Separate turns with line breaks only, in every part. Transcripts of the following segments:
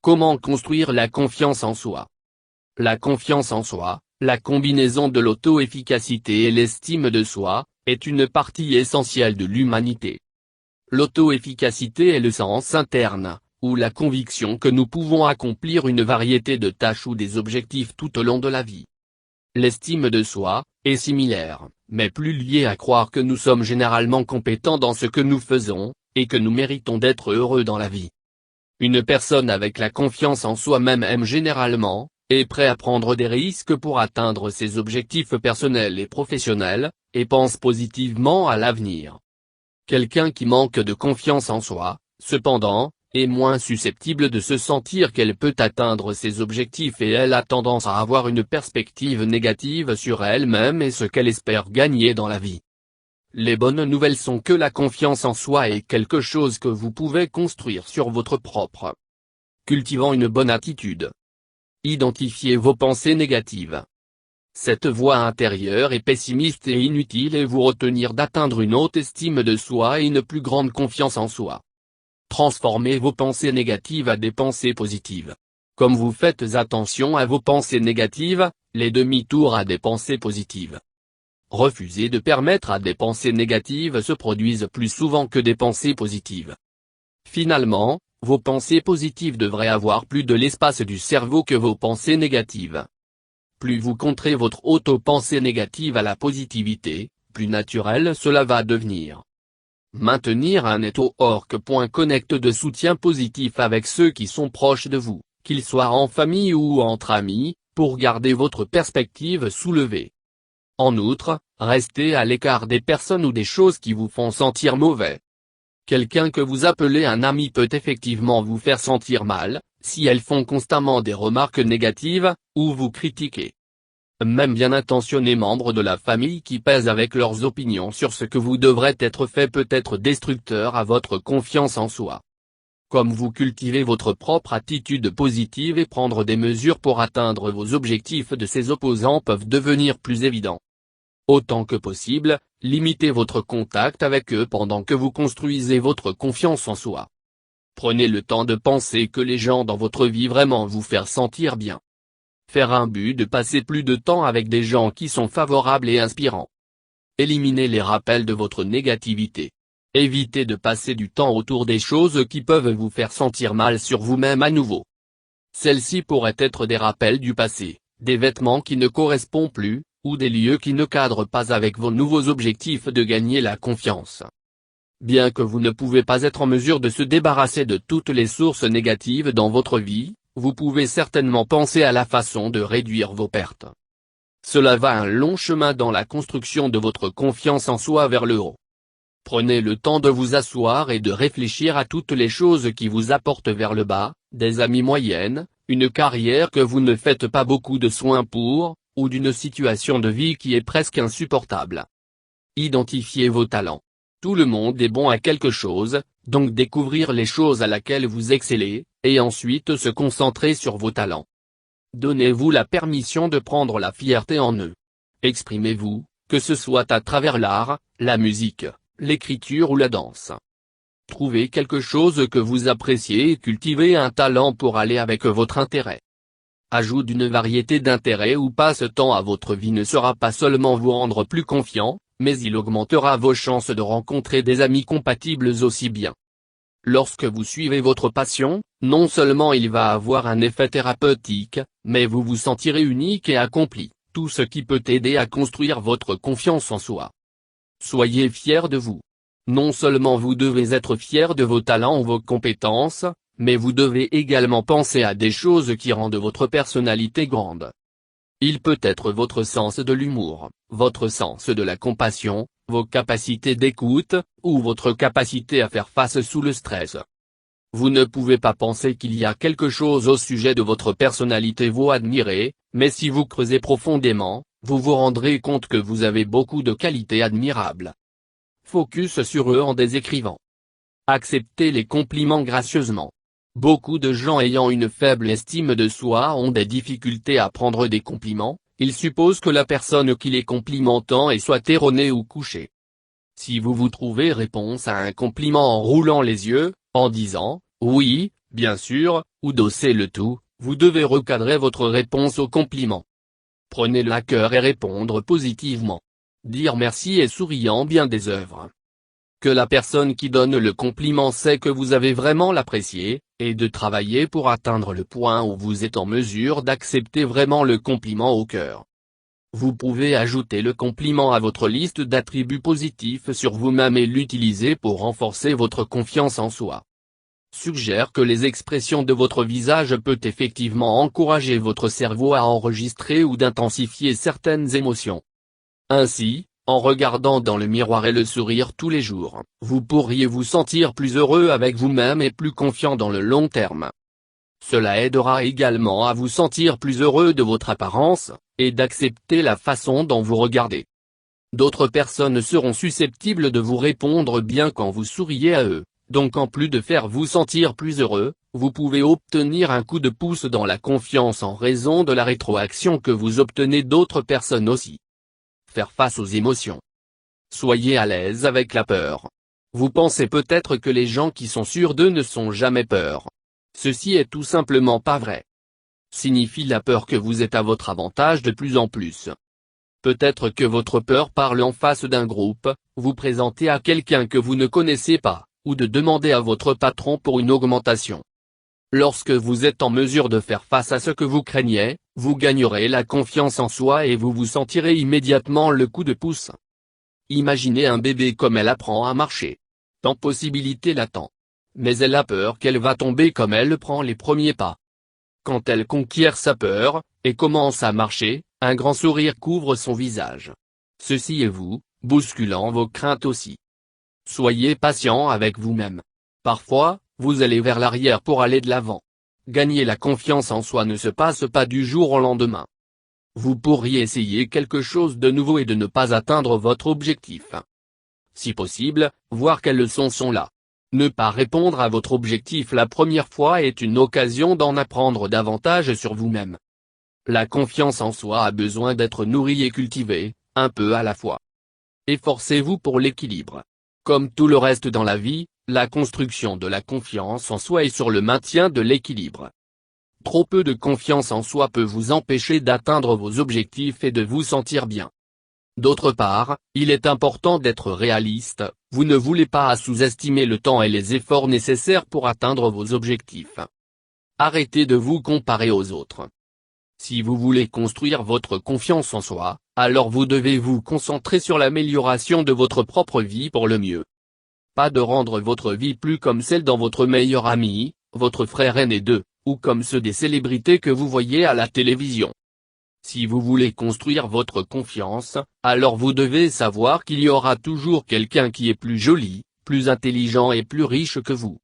Comment construire la confiance en soi? La confiance en soi, la combinaison de l'auto-efficacité et l'estime de soi, est une partie essentielle de l'humanité. L'auto-efficacité est le sens interne, ou la conviction que nous pouvons accomplir une variété de tâches ou des objectifs tout au long de la vie. L'estime de soi est similaire, mais plus liée à croire que nous sommes généralement compétents dans ce que nous faisons, et que nous méritons d'être heureux dans la vie. Une personne avec la confiance en soi-même aime généralement, est prêt à prendre des risques pour atteindre ses objectifs personnels et professionnels, et pense positivement à l'avenir. Quelqu'un qui manque de confiance en soi, cependant, est moins susceptible de se sentir qu'elle peut atteindre ses objectifs et elle a tendance à avoir une perspective négative sur elle-même et ce qu'elle espère gagner dans la vie. Les bonnes nouvelles sont que la confiance en soi est quelque chose que vous pouvez construire sur votre propre. Cultivant une bonne attitude. Identifiez vos pensées négatives. Cette voix intérieure est pessimiste et inutile et vous retenir d'atteindre une haute estime de soi et une plus grande confiance en soi. Transformez vos pensées négatives à des pensées positives. Comme vous faites attention à vos pensées négatives, les demi-tours à des pensées positives. Refusez de permettre à des pensées négatives se produisent plus souvent que des pensées positives. Finalement, vos pensées positives devraient avoir plus de l'espace du cerveau que vos pensées négatives. Plus vous contrez votre auto-pensée négative à la positivité, plus naturel cela va devenir. Maintenir un network.connect de soutien positif avec ceux qui sont proches de vous, qu'ils soient en famille ou entre amis, pour garder votre perspective soulevée. En outre, restez à l'écart des personnes ou des choses qui vous font sentir mauvais. Quelqu'un que vous appelez un ami peut effectivement vous faire sentir mal, si elles font constamment des remarques négatives, ou vous critiquer. Même bien intentionnés membres de la famille qui pèsent avec leurs opinions sur ce que vous devrez être fait peut être destructeur à votre confiance en soi. Comme vous cultivez votre propre attitude positive et prendre des mesures pour atteindre vos objectifs de ces opposants peuvent devenir plus évidents. Autant que possible, limitez votre contact avec eux pendant que vous construisez votre confiance en soi. Prenez le temps de penser que les gens dans votre vie vraiment vous faire sentir bien. Faire un but de passer plus de temps avec des gens qui sont favorables et inspirants. Éliminez les rappels de votre négativité. Évitez de passer du temps autour des choses qui peuvent vous faire sentir mal sur vous-même à nouveau. Celles-ci pourraient être des rappels du passé, des vêtements qui ne correspondent plus, ou des lieux qui ne cadrent pas avec vos nouveaux objectifs de gagner la confiance. Bien que vous ne pouvez pas être en mesure de se débarrasser de toutes les sources négatives dans votre vie, vous pouvez certainement penser à la façon de réduire vos pertes. Cela va un long chemin dans la construction de votre confiance en soi vers le haut. Prenez le temps de vous asseoir et de réfléchir à toutes les choses qui vous apportent vers le bas, des amis moyennes, une carrière que vous ne faites pas beaucoup de soins pour, ou d'une situation de vie qui est presque insupportable. Identifiez vos talents. Tout le monde est bon à quelque chose, donc découvrir les choses à laquelle vous excellez, et ensuite se concentrer sur vos talents. Donnez-vous la permission de prendre la fierté en eux. Exprimez-vous, que ce soit à travers l'art, la musique, l'écriture ou la danse. Trouvez quelque chose que vous appréciez et cultivez un talent pour aller avec votre intérêt. Ajout d'une variété d'intérêts ou passe-temps à votre vie ne sera pas seulement vous rendre plus confiant, mais il augmentera vos chances de rencontrer des amis compatibles aussi bien. Lorsque vous suivez votre passion, non seulement il va avoir un effet thérapeutique, mais vous vous sentirez unique et accompli, tout ce qui peut aider à construire votre confiance en soi. Soyez fiers de vous. Non seulement vous devez être fiers de vos talents ou vos compétences, mais vous devez également penser à des choses qui rendent votre personnalité grande. Il peut être votre sens de l'humour, votre sens de la compassion, vos capacités d'écoute, ou votre capacité à faire face sous le stress. Vous ne pouvez pas penser qu'il y a quelque chose au sujet de votre personnalité vous admirez, mais si vous creusez profondément, vous vous rendrez compte que vous avez beaucoup de qualités admirables. Focus sur eux en désécrivant. Acceptez les compliments gracieusement. Beaucoup de gens ayant une faible estime de soi ont des difficultés à prendre des compliments, ils supposent que la personne qui les complimentant est soit erronée ou couchée. Si vous vous trouvez réponse à un compliment en roulant les yeux, en disant « oui », Bien sûr, ou dosser le tout, vous devez recadrer votre réponse aux compliments. Prenez-le à cœur et répondre positivement. Dire merci et souriant bien des œuvres. Que la personne qui donne le compliment sait que vous avez vraiment l'apprécié, et de travailler pour atteindre le point où vous êtes en mesure d'accepter vraiment le compliment au cœur. Vous pouvez ajouter le compliment à votre liste d'attributs positifs sur vous-même et l'utiliser pour renforcer votre confiance en soi. Suggère que les expressions de votre visage peuvent effectivement encourager votre cerveau à enregistrer ou d'intensifier certaines émotions. Ainsi, en regardant dans le miroir et le sourire tous les jours, vous pourriez vous sentir plus heureux avec vous-même et plus confiant dans le long terme. Cela aidera également à vous sentir plus heureux de votre apparence, et d'accepter la façon dont vous regardez. D'autres personnes seront susceptibles de vous répondre bien quand vous souriez à eux, donc en plus de faire vous sentir plus heureux, vous pouvez obtenir un coup de pouce dans la confiance en raison de la rétroaction que vous obtenez d'autres personnes aussi. Faire face aux émotions. Soyez à l'aise avec la peur. Vous pensez peut-être que les gens qui sont sûrs d'eux ne sont jamais peur. Ceci est tout simplement pas vrai. Signifie la peur que vous êtes à votre avantage de plus en plus. Peut-être que votre peur parle en face d'un groupe, vous présenter à quelqu'un que vous ne connaissez pas, ou de demander à votre patron pour une augmentation. Lorsque vous êtes en mesure de faire face à ce que vous craignez, vous gagnerez la confiance en soi et vous vous sentirez immédiatement le coup de pouce. Imaginez un bébé comme elle apprend à marcher. Tant possibilité l'attend. Mais elle a peur qu'elle va tomber comme elle prend les premiers pas. Quand elle conquiert sa peur, et commence à marcher, un grand sourire couvre son visage. Ceci est vous, bousculant vos craintes aussi. Soyez patient avec vous-même. Parfois, vous allez vers l'arrière pour aller de l'avant. Gagner la confiance en soi ne se passe pas du jour au lendemain. Vous pourriez essayer quelque chose de nouveau et de ne pas atteindre votre objectif. Si possible, voir quelles leçons sont là. Ne pas répondre à votre objectif la première fois est une occasion d'en apprendre davantage sur vous-même. La confiance en soi a besoin d'être nourrie et cultivée, un peu à la fois. Efforcez-vous pour l'équilibre. Comme tout le reste dans la vie, la construction de la confiance en soi est sur le maintien de l'équilibre. Trop peu de confiance en soi peut vous empêcher d'atteindre vos objectifs et de vous sentir bien. D'autre part, il est important d'être réaliste, vous ne voulez pas sous-estimer le temps et les efforts nécessaires pour atteindre vos objectifs. Arrêtez de vous comparer aux autres. Si vous voulez construire votre confiance en soi, alors vous devez vous concentrer sur l'amélioration de votre propre vie pour le mieux. Pas de rendre votre vie plus comme celle dans votre meilleur ami, votre frère aîné d'eux, ou comme ceux des célébrités que vous voyez à la télévision. Si vous voulez construire votre confiance, alors vous devez savoir qu'il y aura toujours quelqu'un qui est plus joli, plus intelligent et plus riche que vous.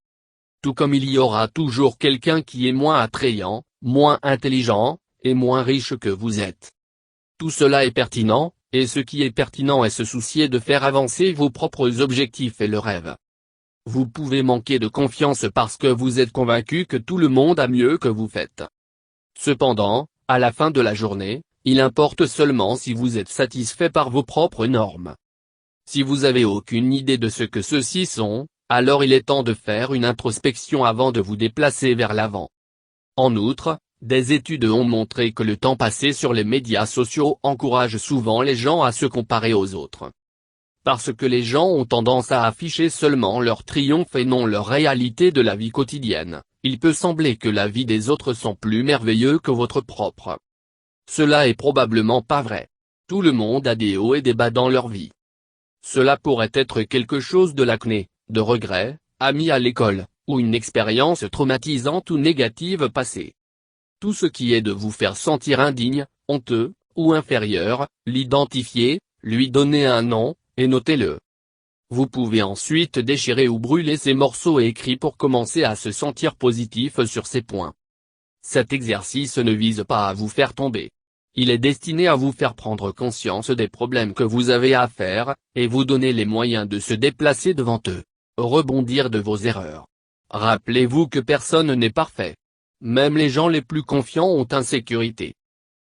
Tout comme il y aura toujours quelqu'un qui est moins attrayant, moins intelligent, et moins riche que vous êtes. Tout cela est pertinent, et ce qui est pertinent est se soucier de faire avancer vos propres objectifs et le rêve. Vous pouvez manquer de confiance parce que vous êtes convaincu que tout le monde a mieux que vous faites. Cependant, à la fin de la journée, il importe seulement si vous êtes satisfait par vos propres normes. Si vous avez aucune idée de ce que ceux-ci sont, alors il est temps de faire une introspection avant de vous déplacer vers l'avant. En outre, des études ont montré que le temps passé sur les médias sociaux encourage souvent les gens à se comparer aux autres. Parce que les gens ont tendance à afficher seulement leur triomphe et non leur réalité de la vie quotidienne, il peut sembler que la vie des autres sont plus merveilleux que votre propre. Cela est probablement pas vrai. Tout le monde a des hauts et des bas dans leur vie. Cela pourrait être quelque chose de l'acné, de regrets, amis à l'école, ou une expérience traumatisante ou négative passée. Tout ce qui est de vous faire sentir indigne, honteux, ou inférieur, l'identifier, lui donner un nom, et notez-le. Vous pouvez ensuite déchirer ou brûler ces morceaux écrits pour commencer à se sentir positif sur ces points. Cet exercice ne vise pas à vous faire tomber. Il est destiné à vous faire prendre conscience des problèmes que vous avez à faire, et vous donner les moyens de se déplacer devant eux. Rebondir de vos erreurs. Rappelez-vous que personne n'est parfait. Même les gens les plus confiants ont insécurité.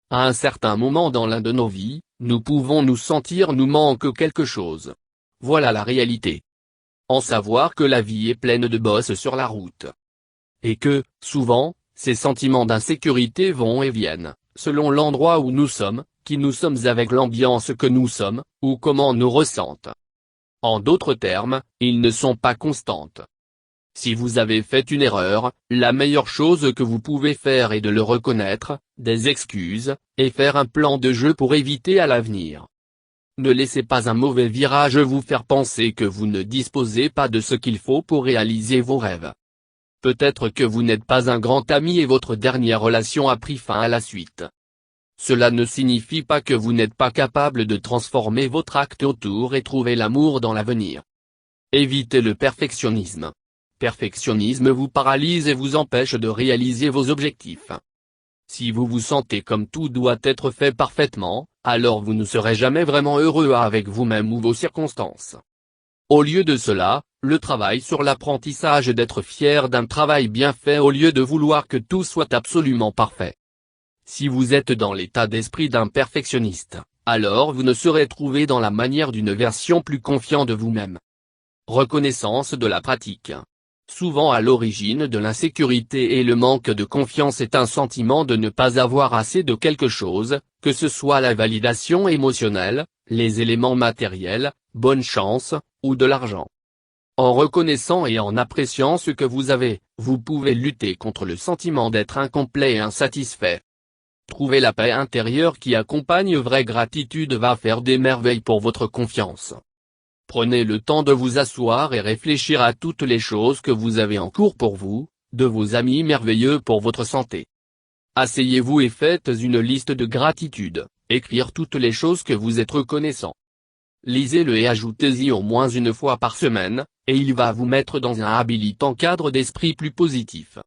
À un certain moment dans l'un de nos vies, nous pouvons nous sentir nous manque quelque chose. Voilà la réalité. En savoir que la vie est pleine de bosses sur la route. et que, souvent, ces sentiments d'insécurité vont et viennent, selon l'endroit où nous sommes, qui nous sommes avec l'ambiance que nous sommes, ou comment nous ressentent. En d'autres termes, ils ne sont pas constantes. Si vous avez fait une erreur, la meilleure chose que vous pouvez faire est de le reconnaître, des excuses, et faire un plan de jeu pour éviter à l'avenir. Ne laissez pas un mauvais virage vous faire penser que vous ne disposez pas de ce qu'il faut pour réaliser vos rêves. Peut-être que vous n'êtes pas un grand ami et votre dernière relation a pris fin à la suite. Cela ne signifie pas que vous n'êtes pas capable de transformer votre acte autour et trouver l'amour dans l'avenir. Évitez le perfectionnisme. Perfectionnisme vous paralyse et vous empêche de réaliser vos objectifs. Si vous vous sentez comme tout doit être fait parfaitement, alors vous ne serez jamais vraiment heureux avec vous-même ou vos circonstances. Au lieu de cela, le travail sur l'apprentissage d'être fier d'un travail bien fait au lieu de vouloir que tout soit absolument parfait. Si vous êtes dans l'état d'esprit d'un perfectionniste, alors vous ne serez trouvé dans la manière d'une version plus confiante de vous-même. Reconnaissance de la pratique. Souvent à l'origine de l'insécurité et le manque de confiance est un sentiment de ne pas avoir assez de quelque chose, que ce soit la validation émotionnelle, les éléments matériels, bonne chance, ou de l'argent. En reconnaissant et en appréciant ce que vous avez, vous pouvez lutter contre le sentiment d'être incomplet et insatisfait. Trouver la paix intérieure qui accompagne vraie gratitude va faire des merveilles pour votre confiance. Prenez le temps de vous asseoir et réfléchir à toutes les choses que vous avez en cours pour vous, de vos amis merveilleux pour votre santé. Asseyez-vous et faites une liste de gratitude, écrire toutes les choses que vous êtes reconnaissant. Lisez-le et ajoutez-y au moins une fois par semaine, et il va vous mettre dans un habilitant cadre d'esprit plus positif.